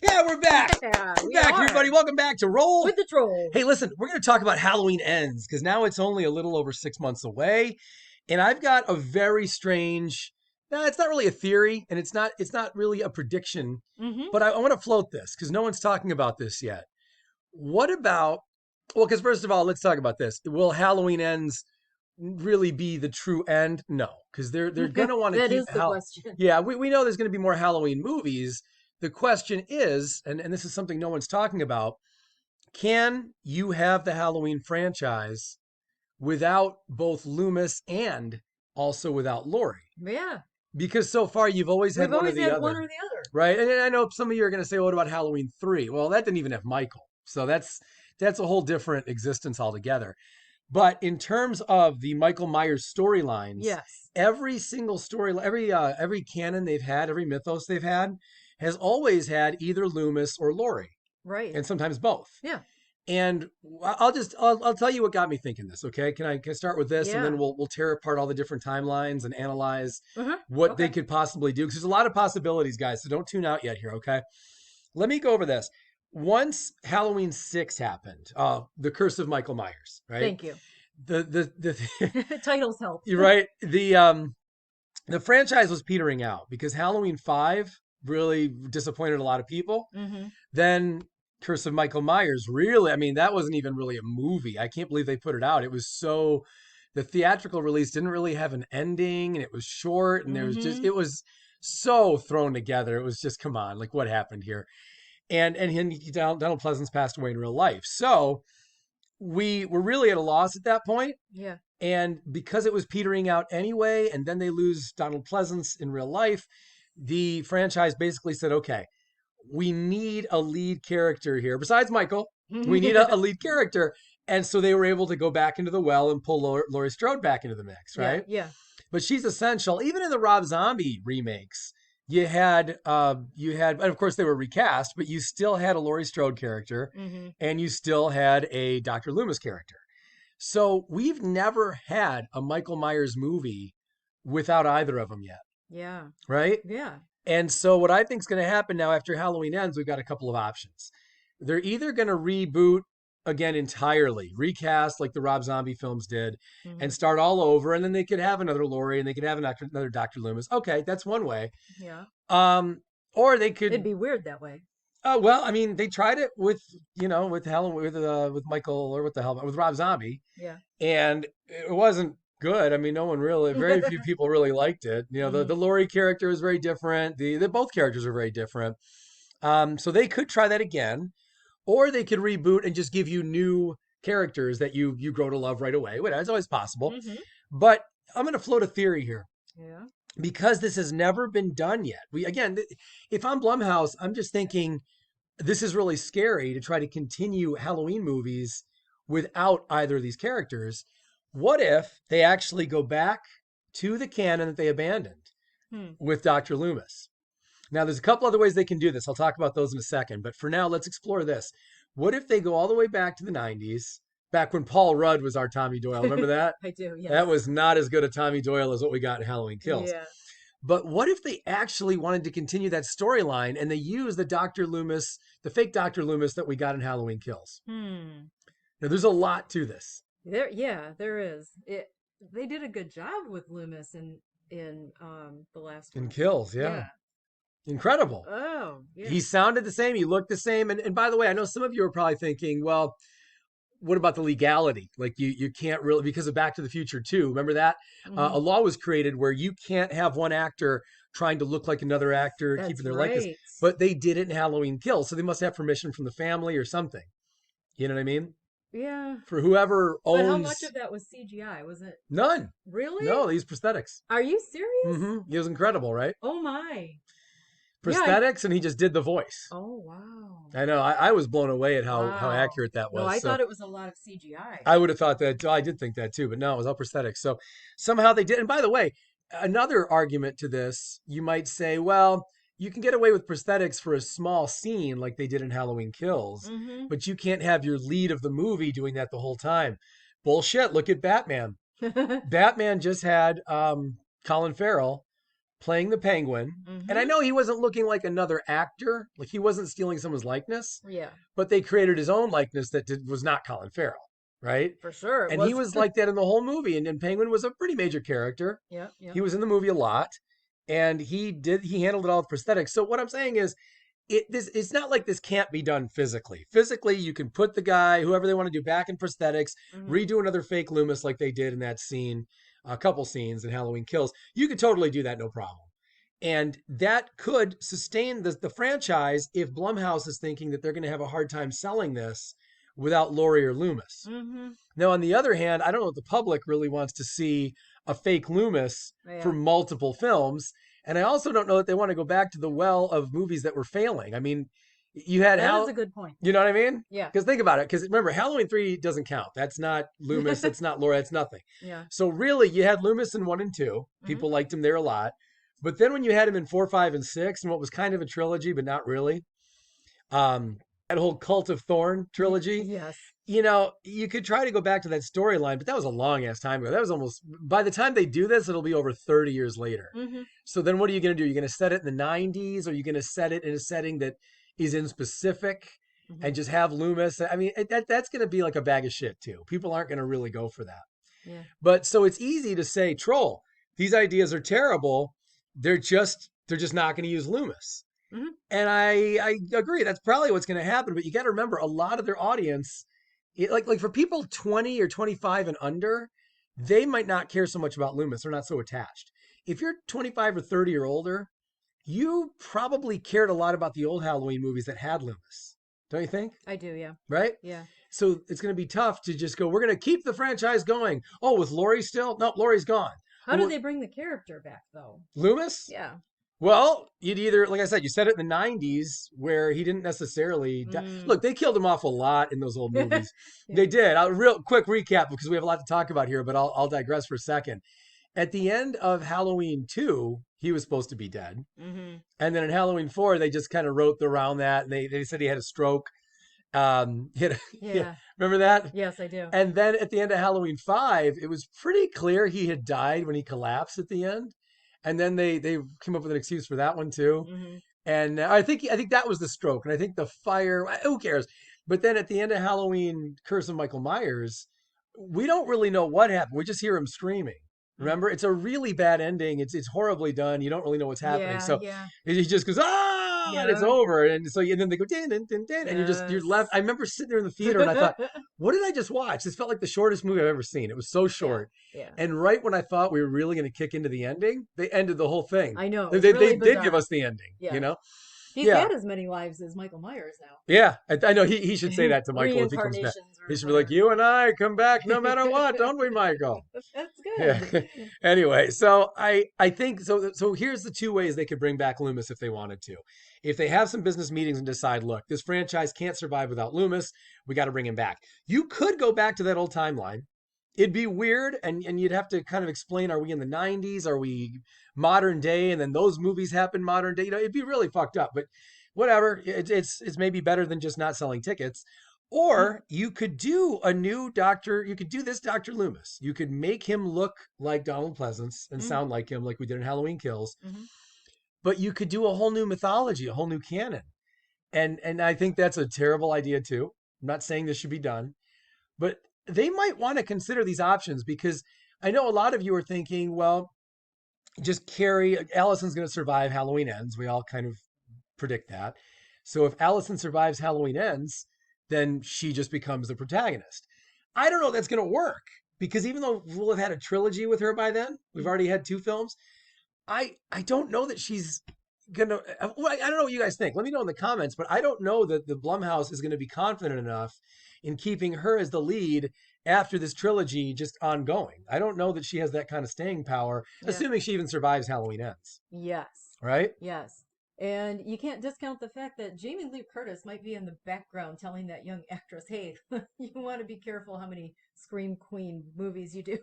Yeah, we're back. Yeah, We're we back, are. everybody. Welcome back to Roll With the troll. Hey, listen, we're going to talk about Halloween Ends because now it's only a little over 6 months away, and I've got a very strange. No, it's not really a theory, and it's not really a prediction, Mm-hmm. but I want to float this because no one's talking about this yet. What about? Well, because first of all, let's talk about this. Will Halloween Ends really be the true end? No, because they're going to want to That keep is the question. Yeah, we know there's going to be more Halloween movies. The question is, and this is something no one's talking about, can you have the Halloween franchise without both Loomis and also without Laurie? Yeah. Because so far you've always had We've one or always the had other, one or the other. right? And I know some of you are going to say, well, what about Halloween 3? Well, that didn't even have Michael. So that's a whole different existence altogether. But in terms of the Michael Myers storylines, Yes. every single story, every canon they've had, every mythos they've had, has always had either Loomis or Laurie, Right. and sometimes both. Yeah. And I'll tell you what got me thinking this. Okay, can I start with this, and Yeah. then we'll tear apart all the different timelines and analyze Uh-huh. what they Okay. could possibly do, because there's a lot of possibilities, guys. So don't tune out yet here. Okay, let me go over this. Once Halloween 6 happened, the Curse of Michael Myers, right? Thank you. The Titles help. You're right. The franchise was petering out because Halloween 5 really disappointed a lot of people. Mm-hmm. Then Curse of Michael Myers, really, I mean, that wasn't even really a movie. I can't believe they put it out. It was so, the theatrical release didn't really have an ending, and it was short, and Mm-hmm. it was so thrown together. It was just, come on, like what happened here? And Donald Pleasance passed away in real life. So we were really at a loss at that point. Yeah. And because it was petering out anyway, and then they lose Donald Pleasance in real life, the franchise basically said, okay, we need a lead character here. Besides Michael, we need a lead character. And so they were able to go back into the well and pull Laurie Strode back into the mix, Yeah. right? Yeah. But she's essential. Even in the Rob Zombie remakes, and of course they were recast, but you still had a Laurie Strode character, Mm-hmm. and you still had a Dr. Loomis character. So we've never had a Michael Myers movie without either of them yet, Yeah. right? Yeah. And so what I think is going to happen now after Halloween Ends, we've got a couple of options. They're either going to reboot again entirely, recast like the Rob Zombie films did, Mm-hmm. and start all over, and then they could have another Laurie, and they could have another Dr. Loomis. Okay, that's one way. Yeah. Or they could. It'd be weird that way. Well, I mean, they tried it with Halloween with Michael, or what the hell, with Rob Zombie, Yeah. and it wasn't good. I mean, very few people really liked it. The Laurie character is very different. The both characters are very different. So they could try that again, or they could reboot and just give you new characters that you grow to love right away. It's always possible. Mm-hmm. But I'm going to float a theory here, Yeah. because this has never been done yet. If I'm Blumhouse, I'm just thinking this is really scary to try to continue Halloween movies without either of these characters. What if they actually go back to the canon that they abandoned with Dr. Loomis? Now, there's a couple other ways they can do this. I'll talk about those in a second. But for now, let's explore this. What if they go all the way back to the 90s, back when Paul Rudd was our Tommy Doyle? Remember that? I do, yes. That was not as good a Tommy Doyle as what we got in Halloween Kills. Yeah. But what if they actually wanted to continue that storyline and they use the Dr. Loomis, the fake Dr. Loomis that we got in Halloween Kills? Now, there's a lot to this. There is. They did a good job with Loomis in the last one. In Kills, yeah. Incredible. Oh, yeah. He sounded the same. He looked the same. And by the way, I know some of you are probably thinking, well, what about the legality? Like you can't really, because of Back to the Future 2, remember that? A law was created where you can't have one actor trying to look like another actor, That's keeping their right. likeness. But they did it in Halloween Kills, so they must have permission from the family or something. You know what I mean? Yeah. For whoever owns. But how much of that was CGI? Was it? None. Really? No, they used prosthetics. Are you serious? Mm-hmm. It was incredible, right? Oh my. Prosthetics, and he just did the voice. Oh wow. I know. I was blown away at how accurate that was. No, I thought it was a lot of CGI. I would have thought that. I did think that too, but no, it was all prosthetics. So somehow they did. And by the way, another argument to this, you might say, well, you can get away with prosthetics for a small scene like they did in Halloween Kills, but you can't have your lead of the movie doing that the whole time. Bullshit. Look at Batman. Batman just had Colin Farrell playing the Penguin. And I Mm-hmm. know he wasn't looking like another actor, like he wasn't stealing someone's likeness, Yeah, but they created his own likeness that was not Colin Farrell, right? for sure it And he was. was like that in the whole movie. And Penguin was a pretty major character. Yeah, yeah. He was in the movie a lot, and he handled it all with prosthetics. So what I'm saying is, it's not like this can't be done physically. Physically, you can put the guy, whoever they want to do, back in prosthetics, Mm-hmm. redo another fake Loomis like they did in that scene, a couple scenes in Halloween Kills. You could totally do that, no problem. And that could sustain the franchise if Blumhouse is thinking that they're going to have a hard time selling this without Laurie or Loomis. Mm-hmm. Now, on the other hand, I don't know if the public really wants to see a fake Loomis for Yeah, multiple films. And I also don't know that they want to go back to the well of movies that were failing. I mean, you had that is a good point. you know what I mean? Yeah. Because think about it. Because remember, Halloween 3 doesn't count. That's not Loomis. That's not Laura. That's nothing. Yeah. So really, you had Loomis in 1 and 2. Mm-hmm. People liked him there a lot. But then when you had him in 4, 5, and 6, and what was kind of a trilogy, but not really, that whole Cult of Thorn trilogy, Yes. you could try to go back to that storyline, but that was a long ass time ago. That was almost, by the time they do this, it'll be over 30 years later. Mm-hmm. So then what are you going to do? You're going to set it in the 90s, or are you going to set it in a setting that is in specific Mm-hmm. and just have Loomis? I mean, that's going to be like a bag of shit too. People aren't going to really go for that. Yeah. But so it's easy to say, Troll, these ideas are terrible. They're just not going to use Loomis. Mm-hmm. And I agree. That's probably what's going to happen. But you got to remember, a lot of their audience, like for people 20 or 25 and under, they might not care so much about Loomis. They're not so attached. If you're 25 or 30 or older, you probably cared a lot about the old Halloween movies that had Loomis. Don't you think? I do, yeah. Right? Yeah. So it's going to be tough to just go, we're going to keep the franchise going. Oh, with Laurie still? No, Laurie's gone. How do they bring the character back, though? Loomis? Yeah. Well, you'd either, like I said, you said it in the 90s where he didn't necessarily die. Look, they killed him off a lot in those old movies. Yeah. They did. A real quick recap because we have a lot to talk about here, but I'll digress for a second. At the end of Halloween 2, he was supposed to be dead. Mm-hmm. And then in Halloween 4, they just kind of wrote around that. And they said he had a stroke. Yeah. Remember that? Yes, I do. And then at the end of Halloween 5, it was pretty clear he had died when he collapsed at the end. And then they came up with an excuse for that one too. Mm-hmm. And I think that was the stroke. And I think the fire, who cares? But then at the end of Halloween, Curse of Michael Myers, we don't really know what happened. We just hear him screaming. Remember, it's a really bad ending. It's horribly done. You don't really know what's happening. Yeah, So yeah. he just goes, ah, and it's Yeah. over. And so and then they go, din, din, din, din, and you're left. I remember sitting there in the theater and I thought, what did I just watch? This felt like the shortest movie I've ever seen. It was so short. Yeah. And right when I thought we were really going to kick into the ending, they ended the whole thing. I know. They Really did give bizarre. us the ending, Yeah. you know? He's Yeah. had as many lives as Michael Myers now. Yeah. I know he should say that to Michael if he comes back. Reincarnations or He should be like, whatever. you and I come back no matter what, don't we, Michael? That's Yeah. good. Anyway, so I think so here's the two ways they could bring back Loomis if they wanted to. If they have some business meetings and decide, look, this franchise can't survive without Loomis, we got to bring him back. You could go back to that old timeline. It'd be weird, and you'd have to kind of explain, are we in the 90s? Are we modern day? And then those movies happen modern day. It'd be really fucked up, but whatever. It's maybe better than just not selling tickets. Or you could do a new Doctor, you could do this Dr. Loomis. You could make him look like Donald Pleasance and sound like him, like we did in Halloween Kills. Mm-hmm. But you could do a whole new mythology, a whole new canon. And I think that's a terrible idea too. I'm not saying this should be done, but they might want to consider these options because I know a lot of you are thinking, well, just Allison's going to survive Halloween Ends. We all kind of predict that. So if Allison survives Halloween Ends, then she just becomes the protagonist. I don't know if that's going to work because even though we'll have had a trilogy with her by then, we've already had 2 films. I don't know that she's going to, I don't know what you guys think. Let me know in the comments, but I don't know that the Blumhouse is going to be confident enough in keeping her as the lead after this trilogy just ongoing. I don't know that she has that kind of staying power, assuming she even survives Halloween Ends. Yes. Right? Yes. And you can't discount the fact that Jamie Lee Curtis might be in the background telling that young actress, hey, you want to be careful how many Scream Queen movies you do.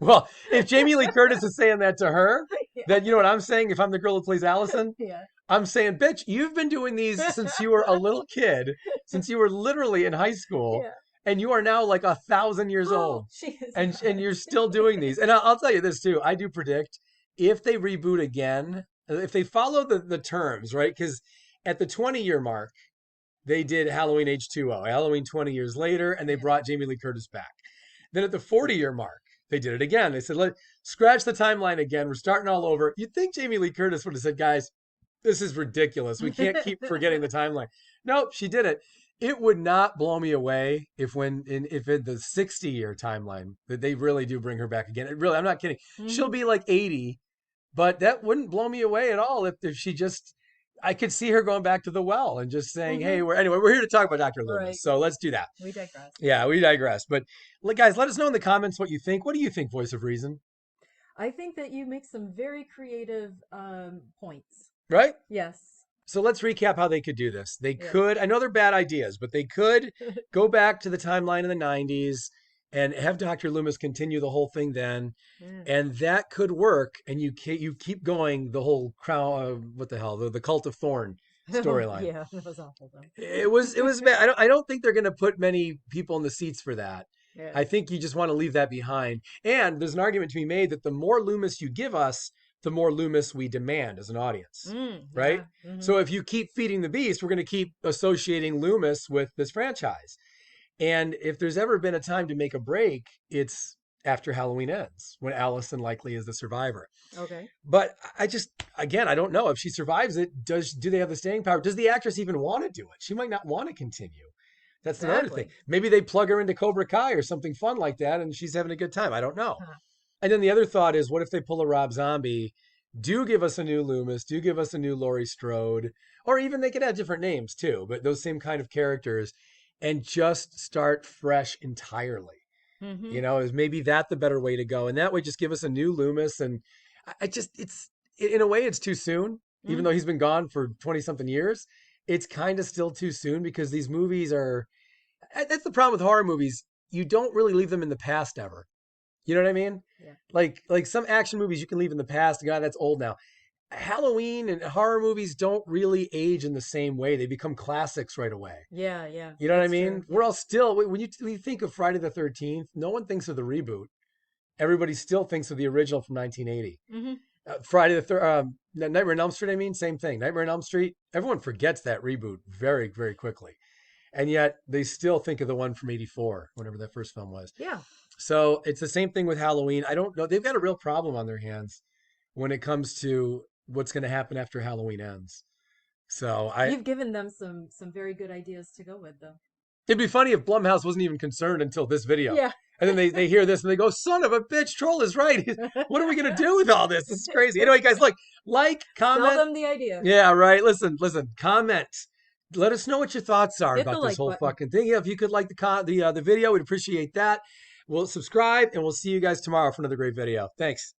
Well, if Jamie Lee Curtis is saying that to her, then you know what I'm saying? If I'm the girl who plays Allison, Yeah. I'm saying, bitch, you've been doing these since you were a little kid, since you were literally in high school, Yeah. and you are now like 1,000 years old, She is and you're still doing these. And I'll tell you this too. I do predict if they reboot again, if they follow the terms, right? Because at the 20-year mark, they did Halloween H2O, Halloween 20 years later, and they Yeah. brought Jamie Lee Curtis back. Then at the 40-year mark, they did it again. They said, let scratch the timeline again. We're starting all over. You'd think Jamie Lee Curtis would have said, guys, this is ridiculous. We can't keep forgetting the timeline. Nope, she did it. It would not blow me away if in the 60-year timeline that they really do bring her back again. It really, I'm not kidding. She'll Hmm. be like 80, but that wouldn't blow me away at all if she just I could see her going back to the well and just saying, Hmm. "Hey, we're here to talk about Dr. Loomis, Right. so let's do that." We digress. Yeah, we digress. But guys, let us know in the comments what you think. What do you think, Voice of Reason? I think that you make some very creative points. Right? Yes. So let's recap how they could do this. They Yes. could, I know they're bad ideas, but they could go back to the timeline in the 90s and have Dr. Loomis continue the whole thing then. Yeah. And that could work. And you keep going the whole crown, what the hell, the Cult of Thorn Oh, storyline. yeah, that was awful though. It was bad. I don't think they're going to put many people in the seats for that. Yeah. I think you just want to leave that behind. And there's an argument to be made that the more Loomis you give us, the more Loomis we demand as an audience, right? Yeah. Hmm. So if you keep feeding the beast, we're going to keep associating Loomis with this franchise. And if there's ever been a time to make a break, it's after Halloween ends, when Allison likely is the survivor. Okay. But I just, again, I don't know if she survives it. Do they have the staying power? Does the actress even want to do it? She might not want to continue. That's another thing. Exactly. Maybe they plug her into Cobra Kai or something fun like that, and she's having a good time. I don't know. Huh. And then the other thought is, what if they pull a Rob Zombie? Do give us a new Loomis. Do give us a new Laurie Strode, or even they could have different names too, but those same kind of characters, and just start fresh entirely. Hmm. Is maybe that the better way to go, and that way just give us a new Loomis. And I just, it's in a way it's too soon, even though Hmm. he's been gone for 20 something years. It's kind of still too soon because these movies are. That's the problem with horror movies. You don't really leave them in the past ever. You know what I mean? Yeah. Like some action movies you can leave in the past. God, that's old now. Halloween and horror movies don't really age in the same way. They become classics right away. Yeah. Yeah. You know what I That's mean? true. We're Yeah. all still when you think of Friday the 13th, no one thinks of the reboot. Everybody still thinks of the original from 1980. Hmm. Friday the third, Nightmare on Elm Street. I mean, same thing. Nightmare on Elm Street. Everyone forgets that reboot very, very quickly, and yet they still think of the one from '84, whenever that first film was. Yeah. So it's the same thing with Halloween. I don't know. They've got a real problem on their hands when it comes to what's going to happen after Halloween ends. So You've given them some very good ideas to go with, though. it'd be funny if Blumhouse wasn't even concerned until this video. Yeah. And then they hear this and they go, son of a bitch, Troll is right. What are we going to do with all this? This is crazy. Anyway, guys, look, Sell comment. them the idea. Yeah, right. Listen, comment. Let us know what your thoughts are Hit the about this like whole button. fucking thing. Yeah, if you could like the video, we'd appreciate that. We'll subscribe and we'll see you guys tomorrow for another great video. Thanks.